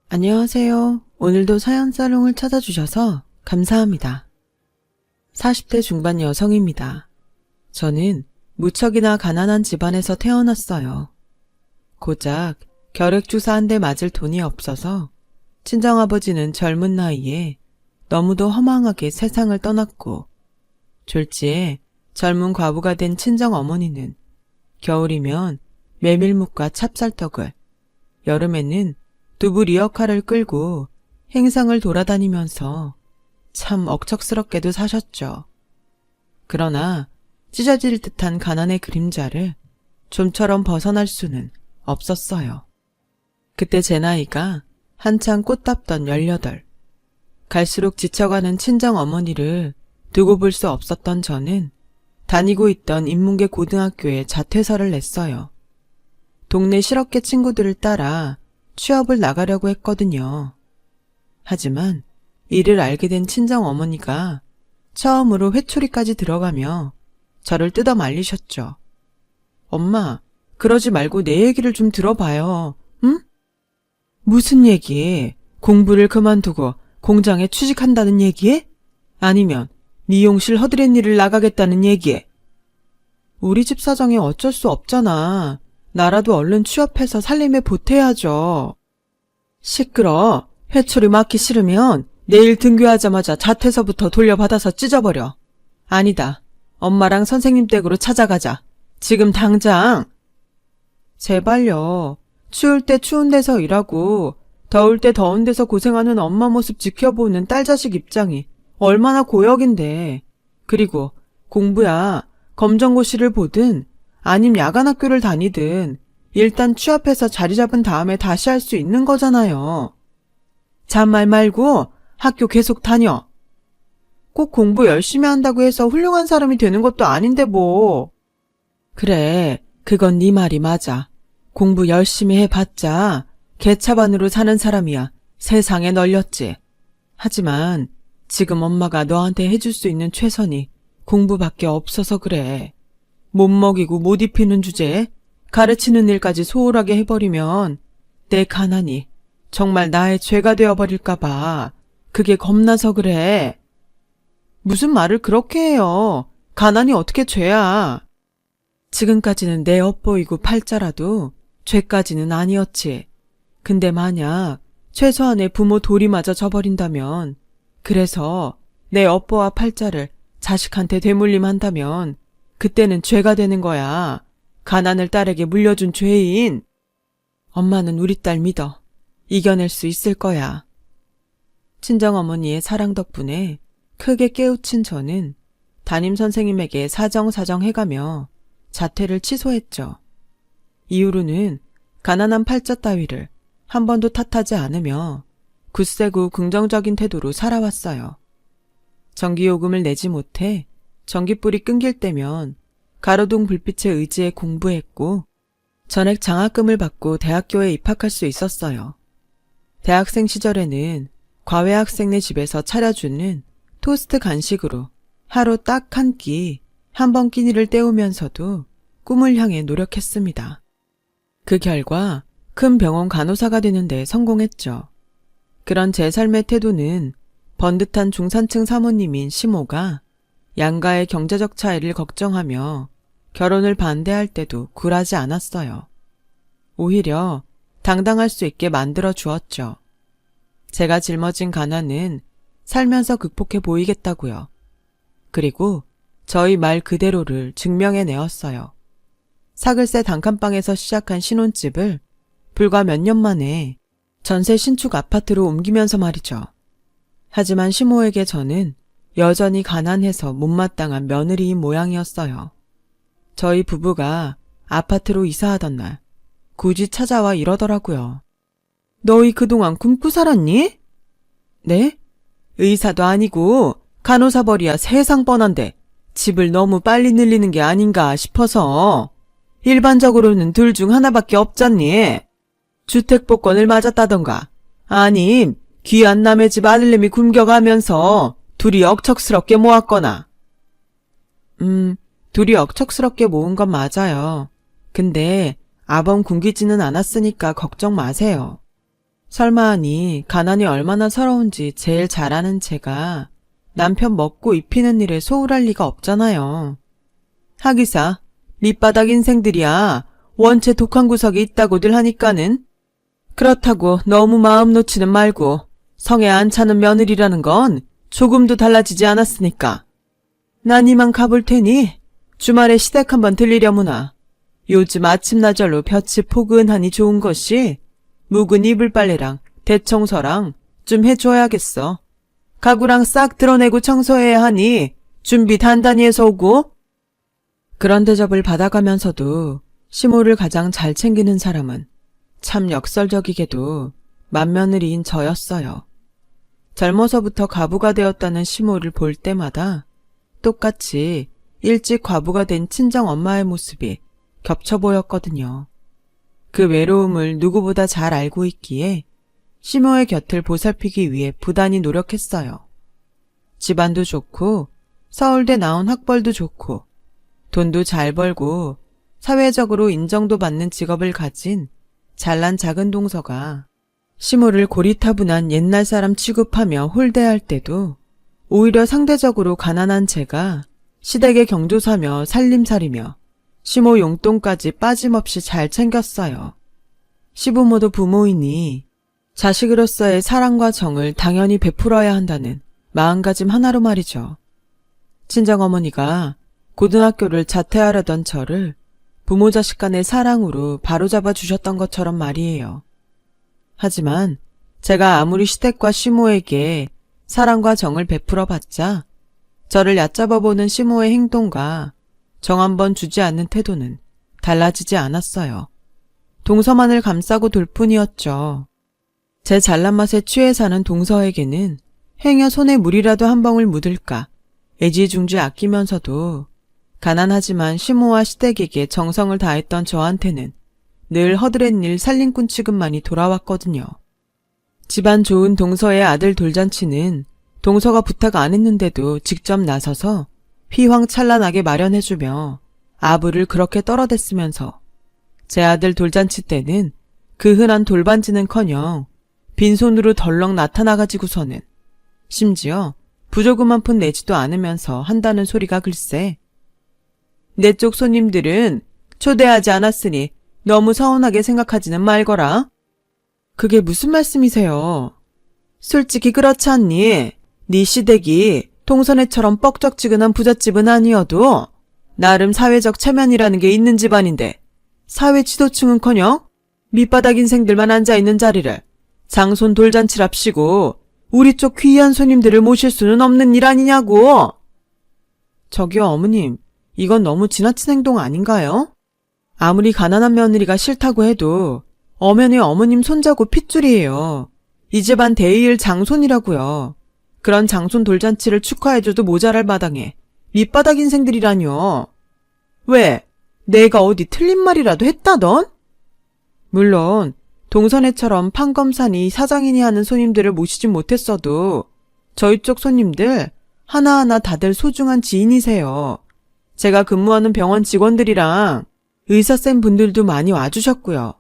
안녕하세요. 오늘도 사연사롱을 찾아주셔서 감사합니다. 40대 중반 여성입니다. 저는 무척이나 가난한 집안에서 태어났어요. 고작 결핵주사 한 대 맞을 돈이 없어서 친정아버지는 젊은 나이에 너무도 허망하게 세상을 떠났고, 졸지에 젊은 과부가 된 친정어머니는 겨울이면 메밀묵과 찹쌀떡을, 여름에는 두부 리어카를 끌고 행상을 돌아다니면서 참 억척스럽게도 사셨죠. 그러나 찢어질 듯한 가난의 그림자를 좀처럼 벗어날 수는 없었어요. 그때 제 나이가 한창 꽃답던 18. 갈수록 지쳐가는 친정어머니를 두고 볼 수 없었던 저는 다니고 있던 인문계 고등학교에 자퇴서를 냈어요. 동네 실업계 친구들을 따라 취업을 나가려고 했거든요. 하지만 이를 알게 된 친정어머니가 처음으로 회초리까지 들어가며 저를 뜯어 말리셨죠. 엄마, 그러지 말고 내 얘기를 좀 들어봐요. 응? 무슨 얘기? 공부를 그만두고 공장에 취직한다는 얘기에? 아니면 미용실 허드렛 일을 나가겠다는 얘기에? 우리 집 사정에 어쩔 수 없잖아. 나라도 얼른 취업해서 살림에 보태야죠. 시끄러. 회초리 맞기 싫으면 내일 등교하자마자 자퇴서부터 돌려받아서 찢어버려. 아니다. 엄마랑 선생님 댁으로 찾아가자. 지금 당장. 제발요. 추울 때 추운 데서 일하고 더울 때 더운 데서 고생하는 엄마 모습 지켜보는 딸 자식 입장이 얼마나 고역인데. 그리고 공부야. 검정고시를 보든 아님 야간학교를 다니든 일단 취업해서 자리 잡은 다음에 다시 할 수 있는 거잖아요. 잔말 말고 학교 계속 다녀. 꼭 공부 열심히 한다고 해서 훌륭한 사람이 되는 것도 아닌데 뭐. 그래, 그건 네 말이 맞아. 공부 열심히 해봤자 개차반으로 사는 사람이야 세상에 널렸지. 하지만 지금 엄마가 너한테 해줄 수 있는 최선이 공부밖에 없어서 그래. 못 먹이고 못 입히는 주제에 가르치는 일까지 소홀하게 해버리면 내 가난이 정말 나의 죄가 되어버릴까봐 그게 겁나서 그래. 무슨 말을 그렇게 해요. 가난이 어떻게 죄야. 지금까지는 내 엿보이고 팔자라도 죄까지는 아니었지. 근데 만약 최소한의 부모 도리마저 져버린다면, 그래서 내 엿보와 팔자를 자식한테 되물림한다면 그때는 죄가 되는 거야. 가난을 딸에게 물려준 죄인. 엄마는 우리 딸 믿어. 이겨낼 수 있을 거야. 친정어머니의 사랑 덕분에 크게 깨우친 저는 담임선생님에게 사정사정 해가며 자퇴를 취소했죠. 이후로는 가난한 팔자 따위를 한 번도 탓하지 않으며 굳세고 긍정적인 태도로 살아왔어요. 전기요금을 내지 못해 전기불이 끊길 때면 가로등 불빛에 의지해 공부했고, 전액 장학금을 받고 대학교에 입학할 수 있었어요. 대학생 시절에는 과외 학생네 집에서 차려주는 토스트 간식으로 하루 딱 한 끼, 한 번 끼니를 때우면서도 꿈을 향해 노력했습니다. 그 결과 큰 병원 간호사가 되는 데 성공했죠. 그런 제 삶의 태도는 번듯한 중산층 사모님인 시모가 양가의 경제적 차이를 걱정하며 결혼을 반대할 때도 굴하지 않았어요. 오히려 당당할 수 있게 만들어 주었죠. 제가 짊어진 가난은 살면서 극복해 보이겠다고요. 그리고 저희 말 그대로를 증명해 내었어요. 사글세 단칸방에서 시작한 신혼집을 불과 몇 년 만에 전세 신축 아파트로 옮기면서 말이죠. 하지만 시모에게 저는 여전히 가난해서 못마땅한 며느리인 모양이었어요. 저희 부부가 아파트로 이사하던 날 굳이 찾아와 이러더라고요. 너희 그동안 굶고 살았니? 네? 의사도 아니고 간호사벌이야 세상 뻔한데 집을 너무 빨리 늘리는 게 아닌가 싶어서. 일반적으로는 둘 중 하나밖에 없잖니. 주택복권을 맞았다던가 아님 귀한 남의 집 아들내미 굶겨가면서 둘이 억척스럽게 모았거나. 둘이 억척스럽게 모은 건 맞아요. 근데 아범 굶기지는 않았으니까 걱정 마세요. 설마 하니 가난이 얼마나 서러운지 제일 잘 아는 제가 남편 먹고 입히는 일에 소홀할 리가 없잖아요. 하기사 밑바닥 인생들이야 원체 독한 구석이 있다고들 하니까는. 그렇다고 너무 마음 놓지는 말고 성에 안 차는 며느리라는 건 조금도 달라지지 않았으니까. 난 이만 가볼 테니 주말에 시댁 한번 들리려무나. 요즘 아침나절로 볕이 포근하니 좋은 것이 묵은 이불 빨래랑 대청소랑 좀 해줘야겠어. 가구랑 싹 드러내고 청소해야 하니 준비 단단히 해서 오고. 그런 대접을 받아가면서도 시모를 가장 잘 챙기는 사람은 참 역설적이게도 맏며느리인 저였어요. 젊어서부터 과부가 되었다는 시모를 볼 때마다 똑같이 일찍 과부가 된 친정엄마의 모습이 겹쳐 보였거든요. 그 외로움을 누구보다 잘 알고 있기에 시모의 곁을 보살피기 위해 부단히 노력했어요. 집안도 좋고 서울대 나온 학벌도 좋고 돈도 잘 벌고 사회적으로 인정도 받는 직업을 가진 잘난 작은 동서가 시모를 고리타분한 옛날 사람 취급하며 홀대할 때도 오히려 상대적으로 가난한 제가 시댁의 경조사며 살림살이며 시모 용돈까지 빠짐없이 잘 챙겼어요. 시부모도 부모이니 자식으로서의 사랑과 정을 당연히 베풀어야 한다는 마음가짐 하나로 말이죠. 친정어머니가 고등학교를 자퇴하려던 저를 부모 자식 간의 사랑으로 바로잡아 주셨던 것처럼 말이에요. 하지만 제가 아무리 시댁과 시모에게 사랑과 정을 베풀어 봤자 저를 얕잡아보는 시모의 행동과 정 한번 주지 않는 태도는 달라지지 않았어요. 동서만을 감싸고 돌 뿐이었죠. 제 잘난 맛에 취해 사는 동서에게는 행여 손에 물이라도 한 방울 묻을까 애지중지 아끼면서도 가난하지만 시모와 시댁에게 정성을 다했던 저한테는 늘 허드렛일 살림꾼 취급만이 돌아왔거든요. 집안 좋은 동서의 아들 돌잔치는 동서가 부탁 안 했는데도 직접 나서서 휘황찬란하게 마련해주며 아부를 그렇게 떨어댔으면서 제 아들 돌잔치 때는 그 흔한 돌반지는커녕 빈손으로 덜렁 나타나가지고서는 심지어 부조금 한 푼 내지도 않으면서 한다는 소리가 글쎄. 내 쪽 손님들은 초대하지 않았으니 너무 서운하게 생각하지는 말거라. 그게 무슨 말씀이세요? 솔직히 그렇지 않니? 네 시댁이 동선애처럼 뻑적지근한 부잣집은 아니어도 나름 사회적 체면이라는 게 있는 집안인데 사회 지도층은커녕 밑바닥 인생들만 앉아있는 자리를 장손 돌잔치랍시고 우리 쪽 귀한 손님들을 모실 수는 없는 일 아니냐고. 저기요 어머님, 이건 너무 지나친 행동 아닌가요? 아무리 가난한 며느리가 싫다고 해도 엄연히 어머님 손자고 핏줄이에요. 이 집안 대의일 장손이라고요. 그런 장손 돌잔치를 축하해줘도 모자랄 마당에 밑바닥 인생들이라뇨. 왜? 내가 어디 틀린 말이라도 했다던? 물론 동선애처럼 판검사니 사장이니 하는 손님들을 모시진 못했어도 저희 쪽 손님들 하나하나 다들 소중한 지인이세요. 제가 근무하는 병원 직원들이랑 의사쌤 분들도 많이 와주셨고요.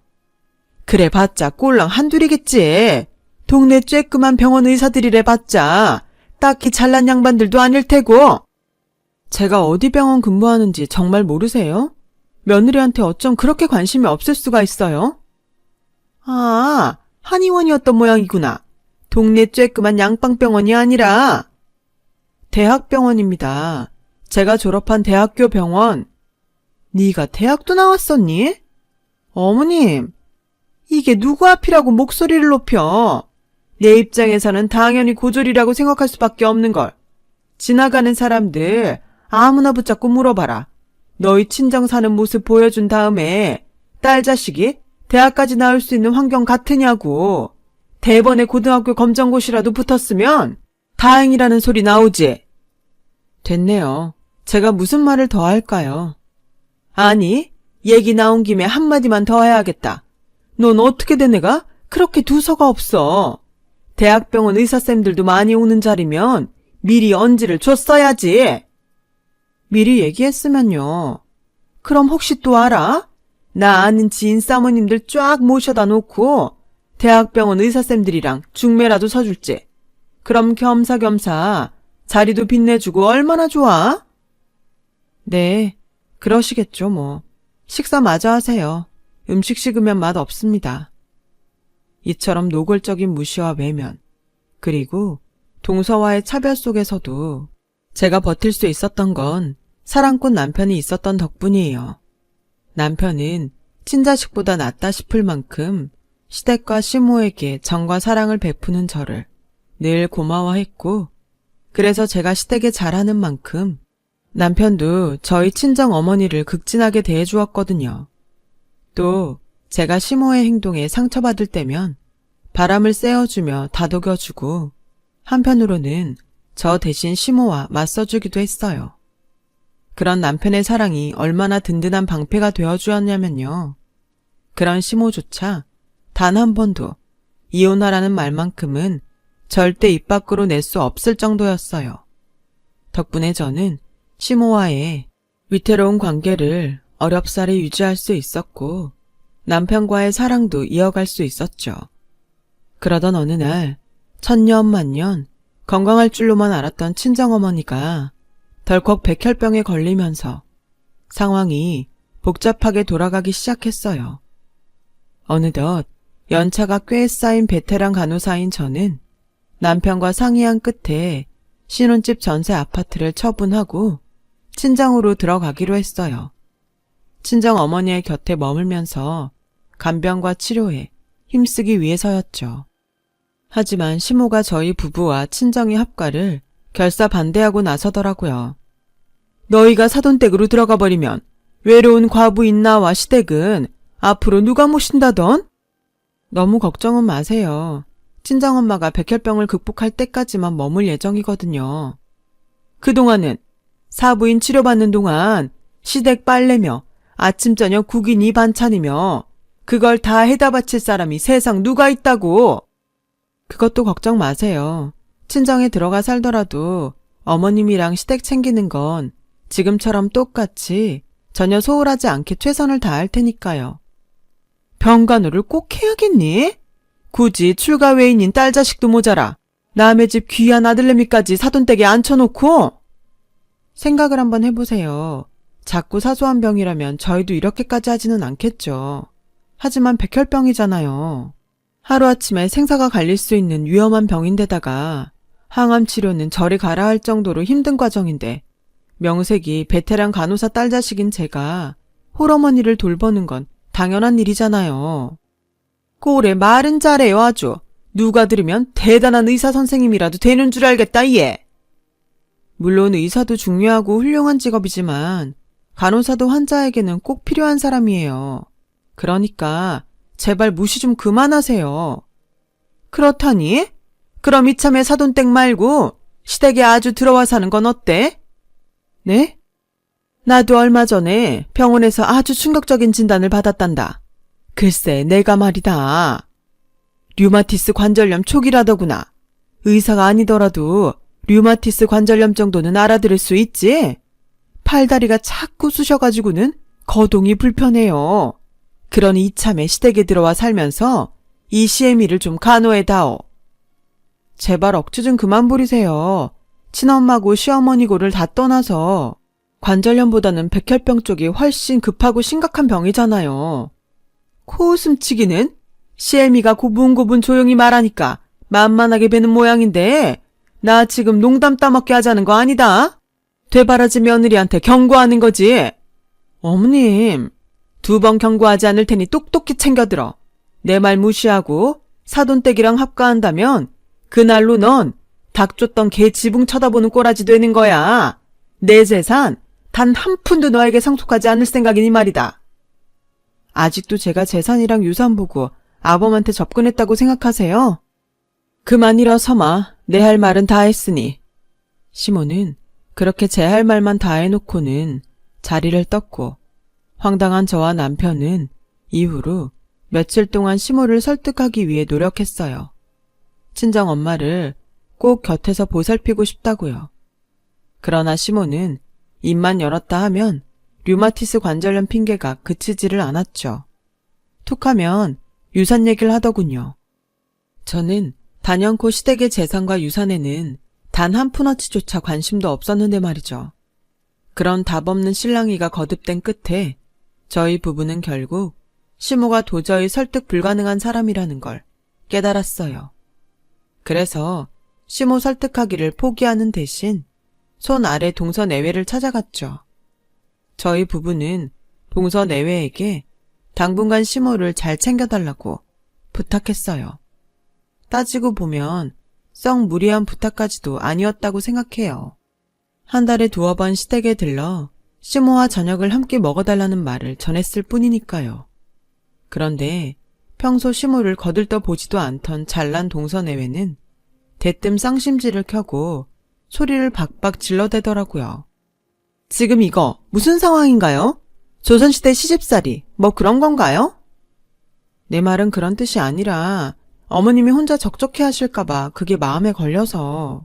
그래 봤자 꼴랑 한둘이겠지. 동네 쬐끄만 병원 의사들이래 봤자 딱히 잘난 양반들도 아닐 테고. 제가 어디 병원 근무하는지 정말 모르세요? 며느리한테 어쩜 그렇게 관심이 없을 수가 있어요? 아, 한의원이었던 모양이구나. 동네 쬐끄만 양빵병원이 아니라 대학병원입니다. 제가 졸업한 대학교 병원. 네가 대학도 나왔었니? 어머님, 이게 누구 앞이라고 목소리를 높여. 내 입장에서는 당연히 고졸이라고 생각할 수밖에 없는 걸. 지나가는 사람들 아무나 붙잡고 물어봐라. 너희 친정 사는 모습 보여준 다음에 딸 자식이 대학까지 나올 수 있는 환경 같으냐고. 대번에 고등학교 검정고시라도 붙었으면 다행이라는 소리 나오지. 됐네요. 제가 무슨 말을 더 할까요? 아니, 얘기 나온 김에 한마디만 더 해야겠다. 넌 어떻게 된 애가 그렇게 두서가 없어. 대학병원 의사쌤들도 많이 오는 자리면 미리 언지를 줬어야지. 미리 얘기했으면요. 그럼 혹시 또 알아? 나 아는 지인 사모님들 쫙 모셔다 놓고 대학병원 의사쌤들이랑 중매라도 서줄지. 그럼 겸사겸사 자리도 빛내주고 얼마나 좋아? 네, 그러시겠죠 뭐. 식사 마저 하세요. 음식 식으면 맛 없습니다. 이처럼 노골적인 무시와 외면, 그리고 동서와의 차별 속에서도 제가 버틸 수 있었던 건 사랑꾼 남편이 있었던 덕분이에요. 남편은 친자식보다 낫다 싶을 만큼 시댁과 시모에게 정과 사랑을 베푸는 저를 늘 고마워했고, 그래서 제가 시댁에 잘하는 만큼 남편도 저희 친정 어머니를 극진하게 대해주었거든요. 또 제가 시모의 행동에 상처받을 때면 바람을 쐬어주며 다독여주고, 한편으로는 저 대신 시모와 맞서주기도 했어요. 그런 남편의 사랑이 얼마나 든든한 방패가 되어주었냐면요. 그런 시모조차 단 한 번도 이혼하라는 말만큼은 절대 입 밖으로 낼 수 없을 정도였어요. 덕분에 저는 시모와의 위태로운 관계를 어렵사리 유지할 수 있었고, 남편과의 사랑도 이어갈 수 있었죠. 그러던 어느 날 천년만년 건강할 줄로만 알았던 친정어머니가 덜컥 백혈병에 걸리면서 상황이 복잡하게 돌아가기 시작했어요. 어느덧 연차가 꽤 쌓인 베테랑 간호사인 저는 남편과 상의한 끝에 신혼집 전세 아파트를 처분하고 친정으로 들어가기로 했어요. 친정 어머니의 곁에 머물면서 간병과 치료에 힘쓰기 위해서였죠. 하지만 시모가 저희 부부와 친정의 합가를 결사 반대하고 나서더라고요. 너희가 사돈댁으로 들어가 버리면 외로운 과부인 나와 시댁은 앞으로 누가 모신다던? 너무 걱정은 마세요. 친정엄마가 백혈병을 극복할 때까지만 머물 예정이거든요. 그동안은 사부인 치료받는 동안 시댁 빨래며 아침 저녁 국이니 반찬이며 그걸 다 해다 바칠 사람이 세상 누가 있다고. 그것도 걱정 마세요. 친정에 들어가 살더라도 어머님이랑 시댁 챙기는 건 지금처럼 똑같이 전혀 소홀하지 않게 최선을 다할 테니까요. 병간호를 꼭 해야겠니? 굳이 출가 외인인 딸 자식도 모자라 남의 집 귀한 아들내미까지 사돈댁에 앉혀놓고? 생각을 한번 해보세요. 자꾸 사소한 병이라면 저희도 이렇게까지 하지는 않겠죠. 하지만 백혈병이잖아요. 하루아침에 생사가 갈릴 수 있는 위험한 병인데다가 항암 치료는 저리 가라 할 정도로 힘든 과정인데, 명색이 베테랑 간호사 딸 자식인 제가 홀어머니를 돌보는 건 당연한 일이잖아요. 꼴에 말은 잘해요 아주. 누가 들으면 대단한 의사 선생님이라도 되는 줄 알겠다 얘. 물론 의사도 중요하고 훌륭한 직업이지만 간호사도 환자에게는 꼭 필요한 사람이에요. 그러니까 제발 무시 좀 그만하세요. 그렇다니? 그럼 이참에 사돈댁 말고 시댁에 아주 들어와 사는 건 어때? 네? 나도 얼마 전에 병원에서 아주 충격적인 진단을 받았단다. 글쎄 내가 말이다. 류마티스 관절염 초기라더구나. 의사가 아니더라도 류마티스 관절염 정도는 알아들을 수 있지? 팔다리가 자꾸 쑤셔가지고는 거동이 불편해요. 그러니 이참에 시댁에 들어와 살면서 이 시애미를 좀 간호해다오. 제발 억지 좀 그만 부리세요. 친엄마고 시어머니고를 다 떠나서 관절염보다는 백혈병 쪽이 훨씬 급하고 심각한 병이잖아요. 코웃음치기는 시애미가 고분고분 조용히 말하니까 만만하게 뵈는 모양인데 나 지금 농담 따먹게 하자는 거 아니다. 되바라지 며느리한테 경고하는 거지. 어머님, 2번 경고하지 않을 테니 똑똑히 챙겨들어. 내 말 무시하고 사돈댁이랑 합가한다면 그날로 넌 닭 쫓던 개 지붕 쳐다보는 꼬라지 되는 거야. 내 재산 단 한 푼도 너에게 상속하지 않을 생각이니 말이다. 아직도 제가 재산이랑 유산 보고 아범한테 접근했다고 생각하세요? 그만 일어서마. 내 할 말은 다 했으니. 시모는 그렇게 제 할 말만 다 해놓고는 자리를 떴고, 황당한 저와 남편은 이후로 며칠 동안 시모를 설득하기 위해 노력했어요. 친정 엄마를 꼭 곁에서 보살피고 싶다고요. 그러나 시모는 입만 열었다 하면 류마티스 관절염 핑계가 그치지를 않았죠. 툭하면 유산 얘기를 하더군요. 저는 단연코 시댁의 재산과 유산에는 단 한 푼어치조차 관심도 없었는데 말이죠. 그런 답 없는 실랑이가 거듭된 끝에 저희 부부는 결국 시모가 도저히 설득 불가능한 사람이라는 걸 깨달았어요. 그래서 시모 설득하기를 포기하는 대신 손 아래 동서내외를 찾아갔죠. 저희 부부는 동서내외에게 당분간 시모를 잘 챙겨달라고 부탁했어요. 따지고 보면 썩 무리한 부탁까지도 아니었다고 생각해요. 한 달에 2번 시댁에 들러 시모와 저녁을 함께 먹어달라는 말을 전했을 뿐이니까요. 그런데 평소 시모를 거들떠 보지도 않던 잘난 동서내외는 대뜸 쌍심지를 켜고 소리를 박박 질러대더라고요. 지금 이거 무슨 상황인가요? 조선시대 시집살이 뭐 그런 건가요? 내 말은 그런 뜻이 아니라 어머님이 혼자 적적해 하실까봐 그게 마음에 걸려서.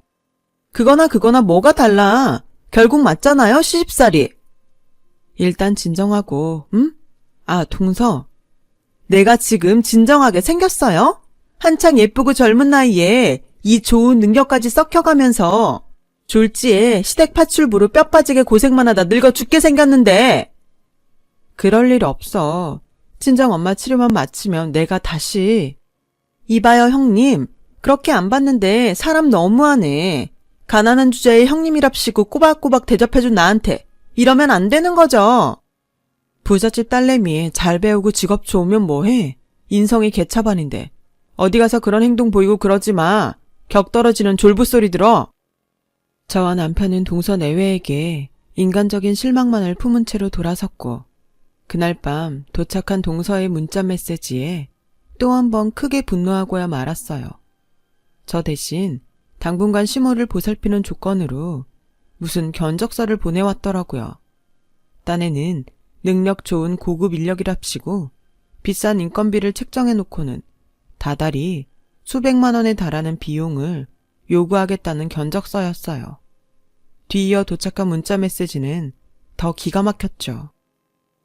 그거나 뭐가 달라. 결국 맞잖아요, 시집살이. 일단 진정하고, 응? 아, 동서. 내가 지금 진정하게 생겼어요? 한창 예쁘고 젊은 나이에 이 좋은 능력까지 썩혀가면서 졸지에 시댁 파출부로 뼈 빠지게 고생만 하다 늙어 죽게 생겼는데. 그럴 일 없어. 친정 엄마 치료만 마치면 내가 다시. 이봐요, 형님. 그렇게 안 봤는데 사람 너무하네. 가난한 주제에 형님이랍시고 꼬박꼬박 대접해준 나한테 이러면 안 되는 거죠. 부잣집 딸내미에 잘 배우고 직업 좋으면 뭐해. 인성이 개차반인데 어디 가서 그런 행동 보이고 그러지 마. 격 떨어지는 졸부소리 들어. 저와 남편은 동서내외에게 인간적인 실망만을 품은 채로 돌아섰고 그날 밤 도착한 동서의 문자 메시지에 또 한 번 크게 분노하고야 말았어요. 저 대신 당분간 시모를 보살피는 조건으로 무슨 견적서를 보내왔더라고요. 딴에는 능력 좋은 고급 인력이랍시고 비싼 인건비를 책정해놓고는 다달이 수백만 원에 달하는 비용을 요구하겠다는 견적서였어요. 뒤이어 도착한 문자 메시지는 더 기가 막혔죠.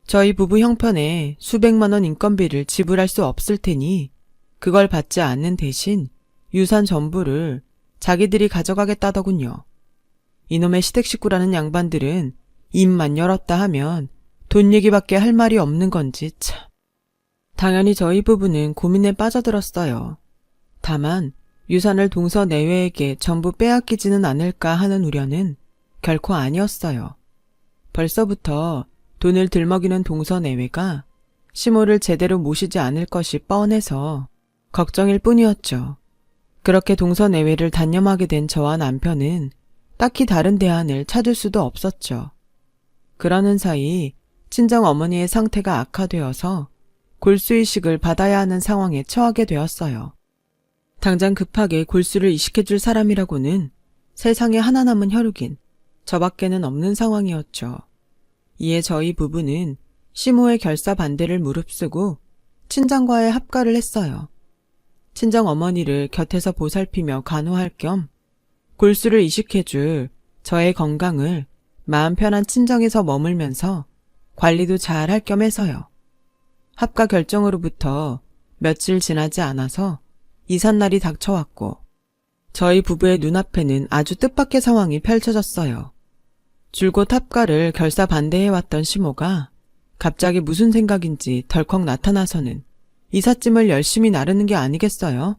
저희 부부 형편에 수백만 원 인건비를 지불할 수 없을 테니 그걸 받지 않는 대신 유산 전부를 자기들이 가져가겠다더군요. 이놈의 시댁 식구라는 양반들은 입만 열었다 하면 돈 얘기밖에 할 말이 없는 건지 참. 당연히 저희 부부는 고민에 빠져들었어요. 다만 유산을 동서내외에게 전부 빼앗기지는 않을까 하는 우려는 결코 아니었어요. 벌써부터 돈을 들먹이는 동서내외가 시모를 제대로 모시지 않을 것이 뻔해서 걱정일 뿐이었죠. 그렇게 동서내외를 단념하게 된 저와 남편은 딱히 다른 대안을 찾을 수도 없었죠. 그러는 사이 친정 어머니의 상태가 악화되어서 골수이식을 받아야 하는 상황에 처하게 되었어요. 당장 급하게 골수를 이식해줄 사람이라고는 세상에 하나 남은 혈육인 저밖에는 없는 상황이었죠. 이에 저희 부부는 시모의 결사 반대를 무릅쓰고 친정과의 합가를 했어요. 친정 어머니를 곁에서 보살피며 간호할 겸 골수를 이식해줄 저의 건강을 마음 편한 친정에서 머물면서 관리도 잘 할 겸 해서요. 합가 결정으로부터 며칠 지나지 않아서 이삿날이 닥쳐왔고 저희 부부의 눈앞에는 아주 뜻밖의 상황이 펼쳐졌어요. 줄곧 합가를 결사 반대해왔던 시모가 갑자기 무슨 생각인지 덜컥 나타나서는 이삿짐을 열심히 나르는 게 아니겠어요?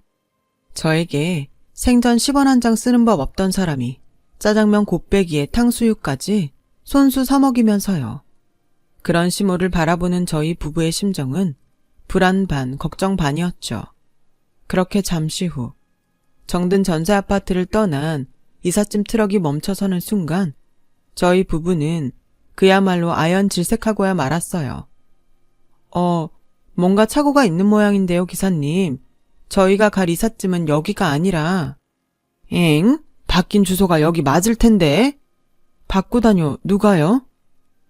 저에게 생전 10원 한 장 쓰는 법 없던 사람이 짜장면 곱빼기에 탕수육까지 손수 사먹이면서요. 그런 시모를 바라보는 저희 부부의 심정은 불안 반 걱정 반이었죠. 그렇게 잠시 후 정든 전세 아파트를 떠난 이삿짐 트럭이 멈춰서는 순간 저희 부부는 그야말로 아연질색하고야 말았어요. 뭔가 착오가 있는 모양인데요, 기사님. 저희가 갈 이삿짐은 여기가 아니라. 엥? 바뀐 주소가 여기 맞을 텐데? 바꾸다뇨, 누가요?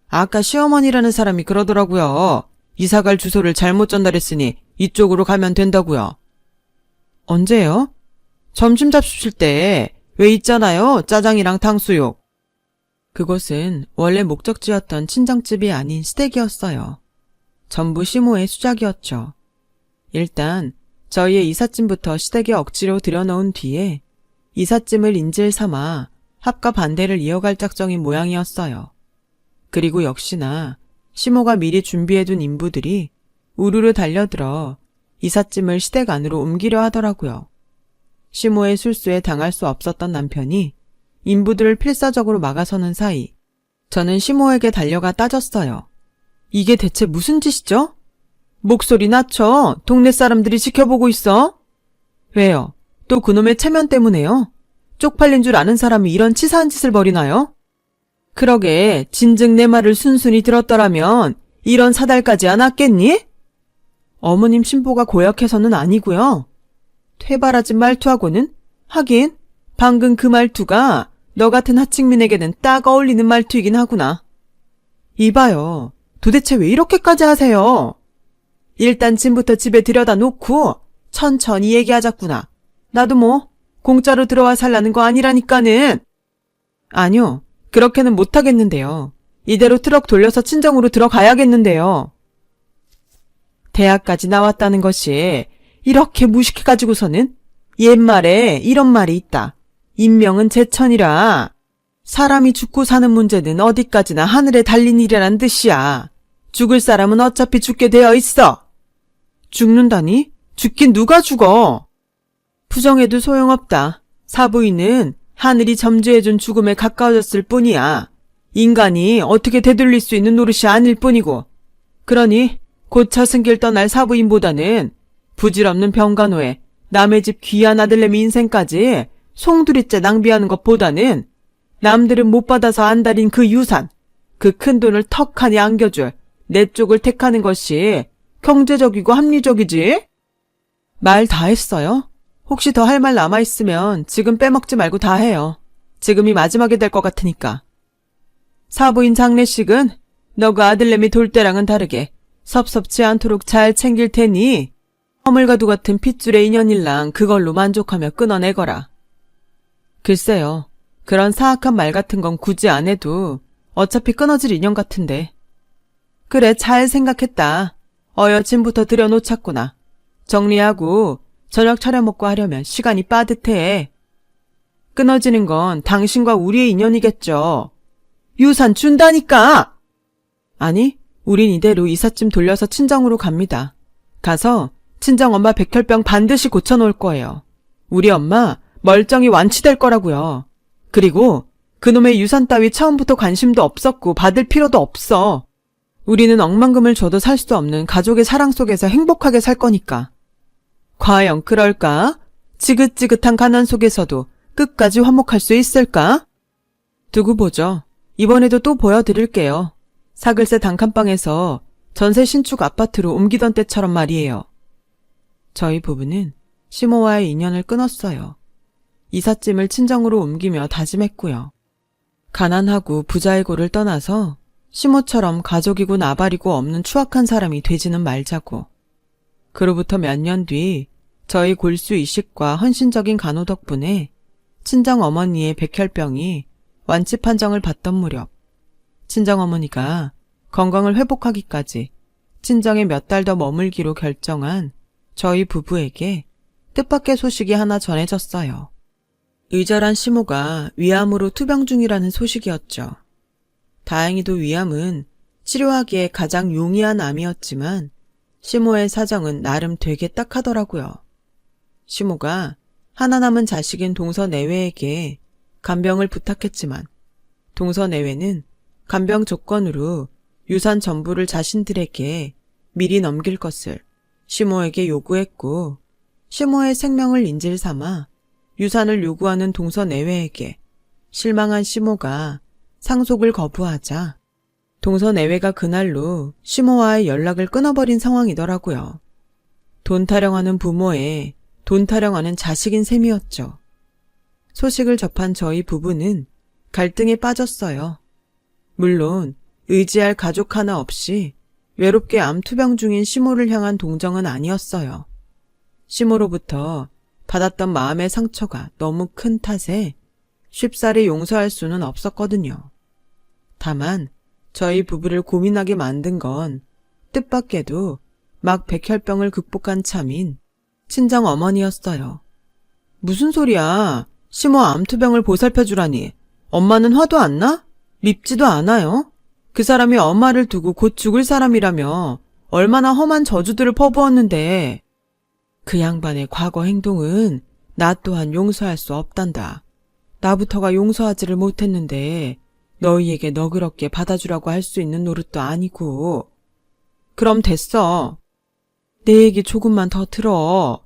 아까 시어머니라는 사람이 그러더라고요. 이사갈 주소를 잘못 전달했으니 이쪽으로 가면 된다고요. 언제요? 점심 잡수실 때 왜 있잖아요, 짜장이랑 탕수육. 그곳은 원래 목적지였던 친정집이 아닌 시댁이었어요. 전부 시모의 수작이었죠. 일단 저희의 이삿짐부터 시댁에 억지로 들여놓은 뒤에 이삿짐을 인질 삼아 합과 반대를 이어갈 작정인 모양이었어요. 그리고 역시나 시모가 미리 준비해둔 인부들이 우르르 달려들어 이삿짐을 시댁 안으로 옮기려 하더라고요. 시모의 술수에 당할 수 없었던 남편이 인부들을 필사적으로 막아서는 사이 저는 시모에게 달려가 따졌어요. 이게 대체 무슨 짓이죠? 목소리 낮춰. 동네 사람들이 지켜보고 있어. 왜요? 또 그놈의 체면 때문에요? 쪽팔린 줄 아는 사람이 이런 치사한 짓을 벌이나요? 그러게 진즉 내 말을 순순히 들었더라면 이런 사달까지 안 왔겠니? 어머님 신보가 고약해서는 아니고요. 퇴발하진 말투하고는 하긴 방금 그 말투가 너 같은 하층민에게는 딱 어울리는 말투이긴 하구나. 이봐요. 도대체 왜 이렇게까지 하세요? 일단 짐부터 집에 들여다 놓고 천천히 얘기하자꾸나. 나도 뭐 공짜로 들어와 살라는 거 아니라니까는. 아니요. 그렇게는 못하겠는데요. 이대로 트럭 돌려서 친정으로 들어가야겠는데요. 대학까지 나왔다는 것이 이렇게 무식해가지고서는 옛말에 이런 말이 있다. 인명은 제천이라. 사람이 죽고 사는 문제는 어디까지나 하늘에 달린 일이란 뜻이야. 죽을 사람은 어차피 죽게 되어 있어. 죽는다니? 죽긴 누가 죽어? 부정해도 소용없다. 사부인은 하늘이 점주해준 죽음에 가까워졌을 뿐이야. 인간이 어떻게 되돌릴 수 있는 노릇이 아닐 뿐이고. 그러니 곧 저승길 떠날 사부인보다는 부질없는 병간호에 남의 집 귀한 아들내미 인생까지 송두리째 낭비하는 것보다는 남들은 못 받아서 안달인 그 유산, 그 큰 돈을 턱하니 안겨줄 내 쪽을 택하는 것이 경제적이고 합리적이지? 말 다 했어요? 혹시 더 할 말 남아있으면 지금 빼먹지 말고 다 해요. 지금이 마지막이 될 것 같으니까. 사부인 장례식은 너가 아들내미 돌 때랑은 다르게 섭섭지 않도록 잘 챙길 테니 허물과도 같은 핏줄의 인연일랑 그걸로 만족하며 끊어내거라. 글쎄요. 그런 사악한 말 같은 건 굳이 안 해도 어차피 끊어질 인연 같은데. 그래, 잘 생각했다. 어여침부터 들여놓자꾸나. 정리하고 저녁 차려 먹고 하려면 시간이 빠듯해. 끊어지는 건 당신과 우리의 인연이겠죠. 유산 준다니까! 아니, 우린 이대로 이삿짐 돌려서 친정으로 갑니다. 가서 친정엄마 백혈병 반드시 고쳐놓을 거예요. 우리 엄마 멀쩡히 완치될 거라고요. 그리고 그놈의 유산 따위 처음부터 관심도 없었고 받을 필요도 없어. 우리는 억만금을 줘도 살 수 없는 가족의 사랑 속에서 행복하게 살 거니까. 과연 그럴까? 지긋지긋한 가난 속에서도 끝까지 화목할 수 있을까? 두고 보죠. 이번에도 또 보여드릴게요. 사글세 단칸방에서 전세 신축 아파트로 옮기던 때처럼 말이에요. 저희 부부는 시모와의 인연을 끊었어요. 이삿짐을 친정으로 옮기며 다짐했고요. 가난하고 부자의 고를 떠나서 시모처럼 가족이고 나발이고 없는 추악한 사람이 되지는 말자고. 그로부터 몇 년 뒤 저희 골수 이식과 헌신적인 간호 덕분에 친정 어머니의 백혈병이 완치 판정을 받던 무렵 친정어머니가 건강을 회복하기까지 친정에 몇 달 더 머물기로 결정한 저희 부부에게 뜻밖의 소식이 하나 전해졌어요. 의절한 시모가 위암으로 투병 중이라는 소식이었죠. 다행히도 위암은 치료하기에 가장 용이한 암이었지만 시모의 사정은 나름 되게 딱하더라고요. 시모가 하나 남은 자식인 동서내외에게 간병을 부탁했지만 동서내외는 간병 조건으로 유산 전부를 자신들에게 미리 넘길 것을 시모에게 요구했고 시모의 생명을 인질 삼아 유산을 요구하는 동서내외에게 실망한 시모가 상속을 거부하자 동서내외가 그날로 시모와의 연락을 끊어버린 상황이더라고요. 돈 타령하는 부모에 돈 타령하는 자식인 셈이었죠. 소식을 접한 저희 부부는 갈등에 빠졌어요. 물론 의지할 가족 하나 없이 외롭게 암투병 중인 시모를 향한 동정은 아니었어요. 시모로부터 받았던 마음의 상처가 너무 큰 탓에 쉽사리 용서할 수는 없었거든요. 다만 저희 부부를 고민하게 만든 건 뜻밖에도 막 백혈병을 극복한 참인 친정 어머니였어요. 무슨 소리야? 시모 암투병을 보살펴주라니. 엄마는 화도 안 나? 밉지도 않아요? 그 사람이 엄마를 두고 곧 죽을 사람이라며 얼마나 험한 저주들을 퍼부었는데. 그 양반의 과거 행동은 나 또한 용서할 수 없단다. 나부터가 용서하지를 못했는데 너희에게 너그럽게 받아주라고 할 수 있는 노릇도 아니고. 그럼 됐어. 내 얘기 조금만 더 들어.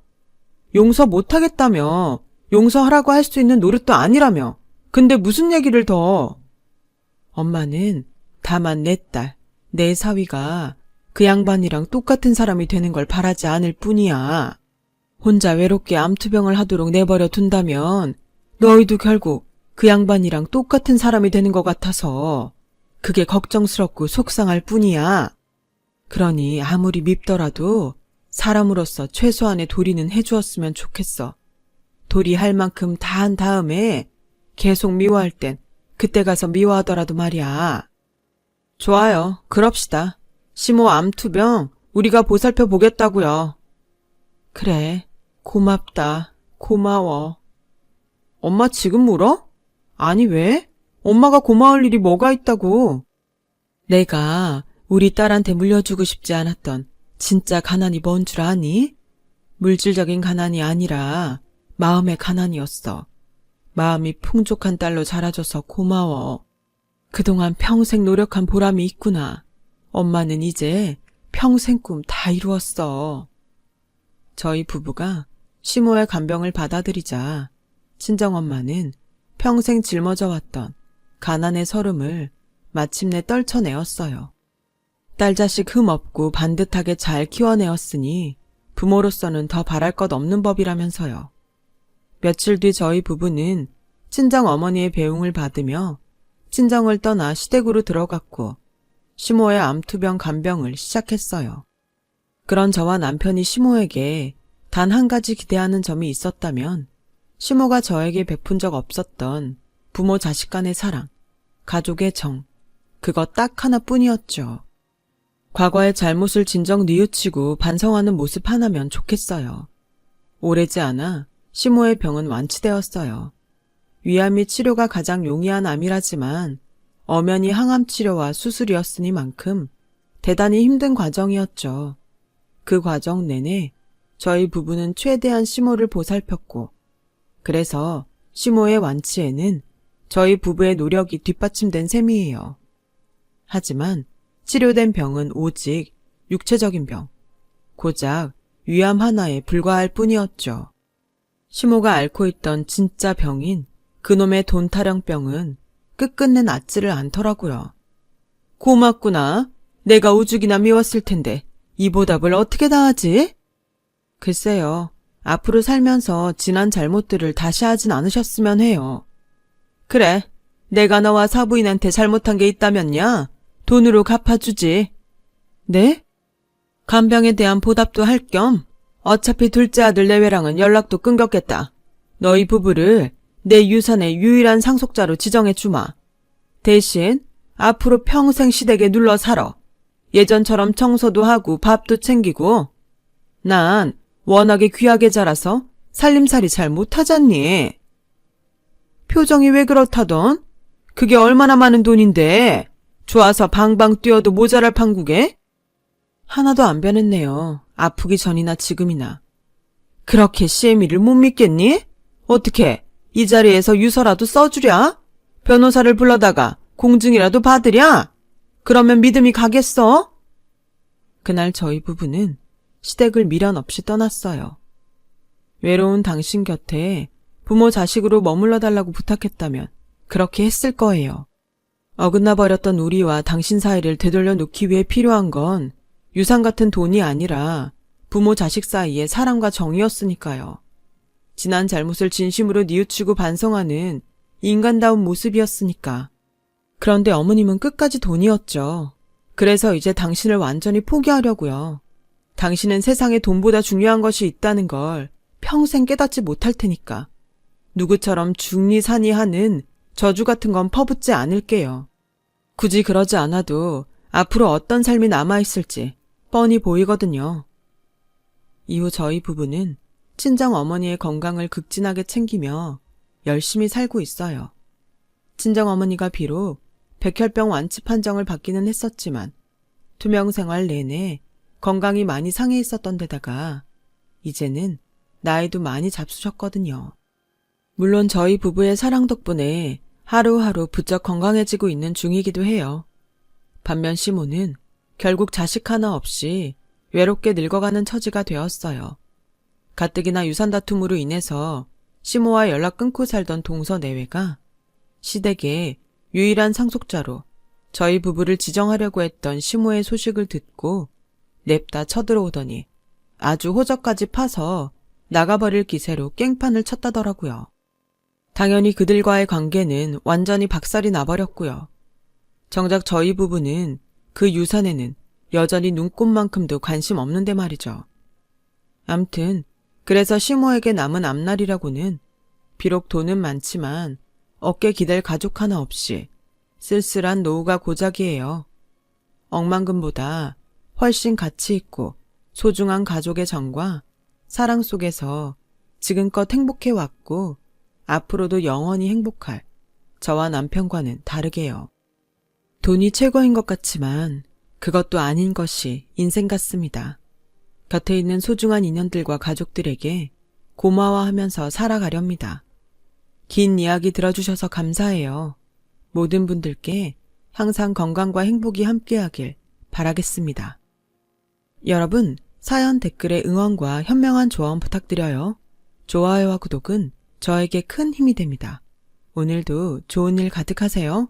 용서 못하겠다며. 용서하라고 할 수 있는 노릇도 아니라며. 근데 무슨 얘기를 더. 엄마는 다만 내 딸, 내 사위가 그 양반이랑 똑같은 사람이 되는 걸 바라지 않을 뿐이야. 혼자 외롭게 암투병을 하도록 내버려 둔다면 너희도 결국 그 양반이랑 똑같은 사람이 되는 것 같아서 그게 걱정스럽고 속상할 뿐이야. 그러니 아무리 밉더라도 사람으로서 최소한의 도리는 해주었으면 좋겠어. 도리할 만큼 다 한 다음에 계속 미워할 땐 그때 가서 미워하더라도 말이야. 좋아요. 그럽시다. 시모 암투병 우리가 보살펴 보겠다고요. 그래. 고맙다. 고마워. 엄마 지금 울어? 아니 왜? 엄마가 고마울 일이 뭐가 있다고. 내가 우리 딸한테 물려주고 싶지 않았던 진짜 가난이 뭔 줄 아니? 물질적인 가난이 아니라 마음의 가난이었어. 마음이 풍족한 딸로 자라줘서 고마워. 그동안 평생 노력한 보람이 있구나. 엄마는 이제 평생 꿈 다 이루었어. 저희 부부가 시모의 간병을 받아들이자 친정엄마는 평생 짊어져 왔던 가난의 서름을 마침내 떨쳐내었어요. 딸 자식 흠없고 반듯하게 잘 키워내었으니 부모로서는 더 바랄 것 없는 법이라면서요. 며칠 뒤 저희 부부는 친정 어머니의 배웅을 받으며 친정을 떠나 시댁으로 들어갔고 시모의 암투병 간병을 시작했어요. 그런 저와 남편이 시모에게 단 한 가지 기대하는 점이 있었다면 시모가 저에게 베푼 적 없었던 부모 자식 간의 사랑, 가족의 정, 그거 딱 하나뿐이었죠. 과거의 잘못을 진정 뉘우치고 반성하는 모습 하나면 좋겠어요. 오래지 않아 시모의 병은 완치되었어요. 위암이 치료가 가장 용이한 암이라지만 엄연히 항암 치료와 수술이었으니만큼 대단히 힘든 과정이었죠. 그 과정 내내 저희 부부는 최대한 시모를 보살폈고 그래서 시모의 완치에는 저희 부부의 노력이 뒷받침된 셈이에요. 하지만 치료된 병은 오직 육체적인 병, 고작 위암 하나에 불과할 뿐이었죠. 시모가 앓고 있던 진짜 병인 그놈의 돈타령병은 끝끝내 낫지를 않더라고요. 고맙구나. 내가 오죽이나 미웠을 텐데 이 보답을 어떻게 다 하지? 글쎄요. 앞으로 살면서 지난 잘못들을 다시 하진 않으셨으면 해요. 그래. 내가 너와 사부인한테 잘못한 게 있다면야 돈으로 갚아주지. 네? 간병에 대한 보답도 할 겸 어차피 둘째 아들 내외랑은 연락도 끊겼겠다. 너희 부부를 내 유산의 유일한 상속자로 지정해 주마. 대신 앞으로 평생 시댁에 눌러 살아. 예전처럼 청소도 하고 밥도 챙기고. 난 워낙에 귀하게 자라서 살림살이 잘 못하잖니. 표정이 왜 그렇다던? 그게 얼마나 많은 돈인데 좋아서 방방 뛰어도 모자랄 판국에? 하나도 안 변했네요. 아프기 전이나 지금이나. 그렇게 시애미를 못 믿겠니? 어떻게 이 자리에서 유서라도 써주랴? 변호사를 불러다가 공증이라도 받으랴? 그러면 믿음이 가겠어? 그날 저희 부부는 시댁을 미련 없이 떠났어요. 외로운 당신 곁에 부모 자식으로 머물러 달라고 부탁했다면 그렇게 했을 거예요. 어긋나 버렸던 우리와 당신 사이를 되돌려 놓기 위해 필요한 건 유산 같은 돈이 아니라 부모 자식 사이의 사랑과 정이었으니까요. 지난 잘못을 진심으로 뉘우치고 반성하는 인간다운 모습이었으니까. 그런데 어머님은 끝까지 돈이었죠. 그래서 이제 당신을 완전히 포기하려고요. 당신은 세상에 돈보다 중요한 것이 있다는 걸 평생 깨닫지 못할 테니까. 누구처럼 중리산이 하는 저주 같은 건 퍼붓지 않을게요. 굳이 그러지 않아도 앞으로 어떤 삶이 남아있을지 뻔히 보이거든요. 이후 저희 부부는 친정 어머니의 건강을 극진하게 챙기며 열심히 살고 있어요. 친정 어머니가 비록 백혈병 완치 판정을 받기는 했었지만 투병 생활 내내 건강이 많이 상해 있었던 데다가 이제는 나이도 많이 잡수셨거든요. 물론 저희 부부의 사랑 덕분에 하루하루 부쩍 건강해지고 있는 중이기도 해요. 반면 시모는 결국 자식 하나 없이 외롭게 늙어가는 처지가 되었어요. 가뜩이나 유산 다툼으로 인해서 시모와 연락 끊고 살던 동서내외가 시댁의 유일한 상속자로 저희 부부를 지정하려고 했던 시모의 소식을 듣고 냅다 쳐들어오더니 아주 호적까지 파서 나가버릴 기세로 깽판을 쳤다더라고요. 당연히 그들과의 관계는 완전히 박살이 나버렸고요. 정작 저희 부부는 그 유산에는 여전히 눈꼽만큼도 관심 없는데 말이죠. 암튼 그래서 시모에게 남은 앞날이라고는 비록 돈은 많지만 어깨 기댈 가족 하나 없이 쓸쓸한 노후가 고작이에요. 억만금보다 훨씬 가치 있고 소중한 가족의 정과 사랑 속에서 지금껏 행복해왔고 앞으로도 영원히 행복할 저와 남편과는 다르게요. 돈이 최고인 것 같지만 그것도 아닌 것이 인생 같습니다. 곁에 있는 소중한 인연들과 가족들에게 고마워하면서 살아가렵니다. 긴 이야기 들어주셔서 감사해요. 모든 분들께 항상 건강과 행복이 함께하길 바라겠습니다. 여러분, 사연 댓글에 응원과 현명한 조언 부탁드려요. 좋아요와 구독은 저에게 큰 힘이 됩니다. 오늘도 좋은 일 가득하세요.